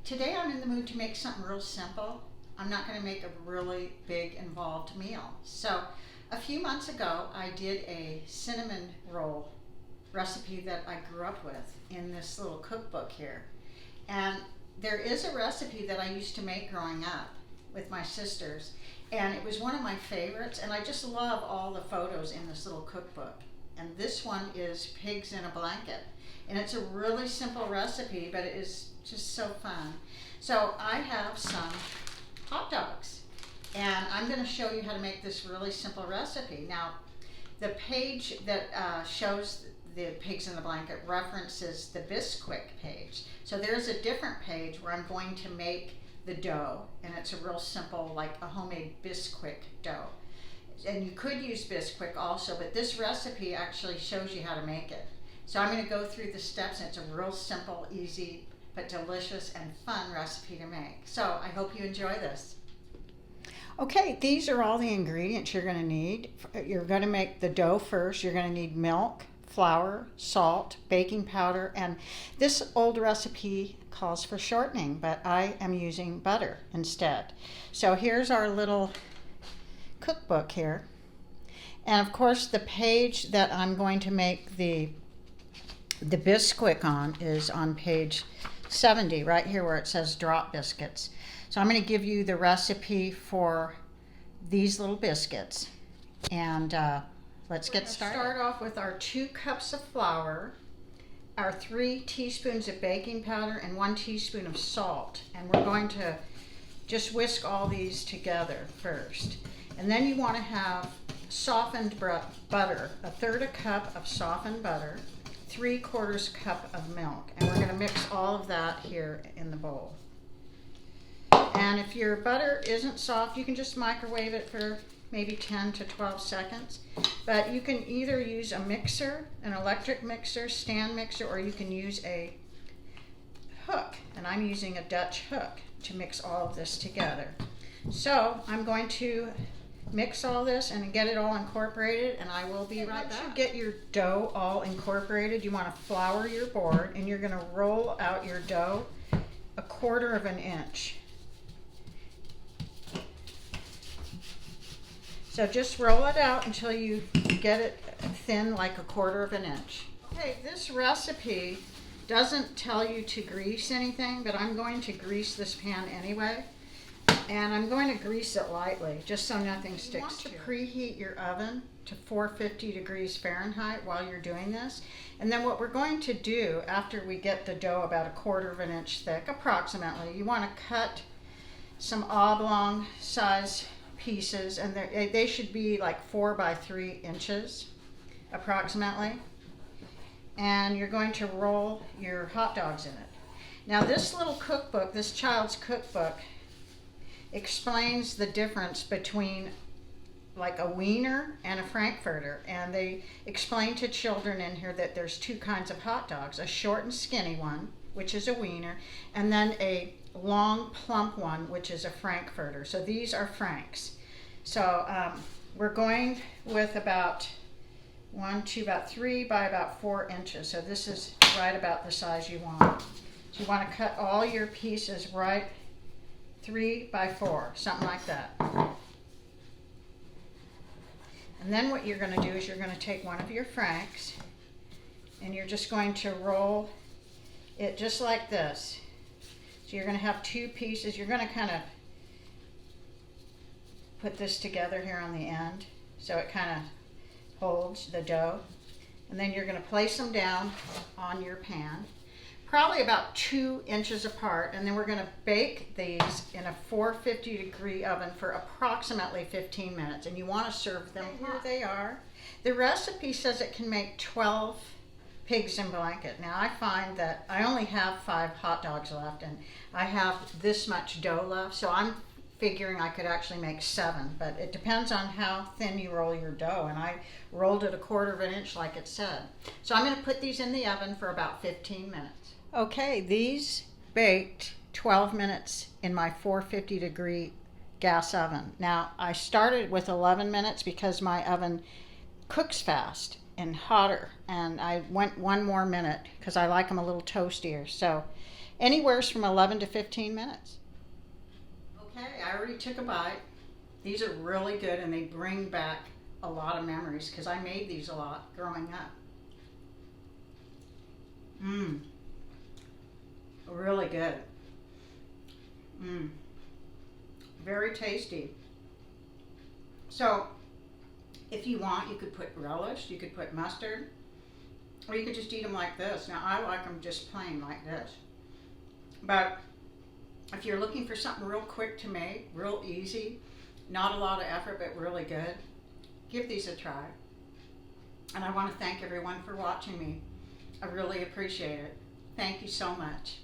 Today I'm in the mood to make something real simple. I'm not going to make a really big involved meal. So a few months ago I did a cinnamon roll recipe that I grew up with in this little cookbook here. And there is a recipe that I used to make growing up with my sisters, and it was one of my favorites, and I just love all the photos in this little cookbook. And this one is pigs in a blanket. And it's a really simple recipe, but it is just so fun. So I have some hot dogs, and I'm going to show you how to make this really simple recipe. Now, the page that shows the pigs in the blanket references the biscuit page. So there's a different page where I'm going to make the dough, and it's a real simple, like a homemade biscuit dough. And you could use biscuit also, but this recipe actually shows you how to make it. So I'm going to go through the steps, and it's a real simple, easy, but delicious and fun recipe to make. So I hope you enjoy this. Okay, these are all the ingredients you're going to need. You're going to make the dough first. You're going to need milk, flour, salt, baking powder, and this old recipe calls for shortening, but I am using butter instead. So here's our little cookbook here. And of course the page that I'm going to make the biscuit on is on page 70, right here where it says drop biscuits. So I'm going to give you the recipe for these little biscuits, and let's get started. Start off with our 2 cups of flour, our 3 teaspoons of baking powder, and 1 teaspoon of salt. And we're going to just whisk all these together first. And then you want to have softened butter, 1/3 cup of softened butter, 3/4 cup of milk. And we're going to mix all of that here in the bowl. And if your butter isn't soft, you can just microwave it for maybe 10 to 12 seconds. But you can either use a mixer, an electric mixer, stand mixer, or you can use a hook. And I'm using a Dutch hook to mix all of this together. So I'm going to mix all this and get it all incorporated, and I will be right back. Once you get your dough all incorporated, you want to flour your board, and you're going to roll out your dough 1/4 inch. So just roll it out until you get it thin, like 1/4 inch. Okay, this recipe doesn't tell you to grease anything, but I'm going to grease this pan anyway. And I'm going to grease it lightly, just so nothing sticks to it. You want to preheat your oven to 450 degrees Fahrenheit while you're doing this. And then what we're going to do after we get the dough about 1/4 inch thick, approximately, you want to cut some oblong size pieces, and they should be like 4 by 3 inches approximately. And you're going to roll your hot dogs in it. Now this little cookbook, this child's cookbook, explains the difference between like a wiener and a frankfurter, and they explain to children in here that there's 2 kinds of hot dogs: a short and skinny one, which is a wiener, and then a long plump one, which is a frankfurter. So these are franks. So we're going with about 3 by about 4 inches. So this is right about the size you want. So you want to cut all your pieces right 3 by 4, something like that. And then what you're going to do is you're going to take one of your franks, and you're just going to roll it just like this. So you're going to have 2 pieces. You're going to kind of put this together here on the end so it kind of holds the dough. And then you're going to place them down on your pan, probably about 2 inches apart, and then we're going to bake these in a 450 degree oven for approximately 15 minutes, and you want to serve them hot. Here they are. The recipe says it can make 12 pigs in blanket. Now I find that I only have 5 hot dogs left, and I have this much dough left, so I'm figuring I could actually make 7, but it depends on how thin you roll your dough, and I rolled it 1/4 inch like it said. So I'm going to put these in the oven for about 15 minutes. Okay, these baked 12 minutes in my 450 degree gas oven. Now I started with 11 minutes because my oven cooks fast and hotter, and I went 1 more minute because I like them a little toastier. So Anywhere from 11 to 15 minutes. Okay, I already took a bite. These are really good and they bring back a lot of memories because I made these a lot growing up. Mmm. Really good. Mmm. Very tasty. So, if you want, you could put relish, you could put mustard, or you could just eat them like this. Now, I like them just plain like this. But if you're looking for something real quick to make, real easy, not a lot of effort, but really good, give these a try. And I want to thank everyone for watching me. I really appreciate it. Thank you so much.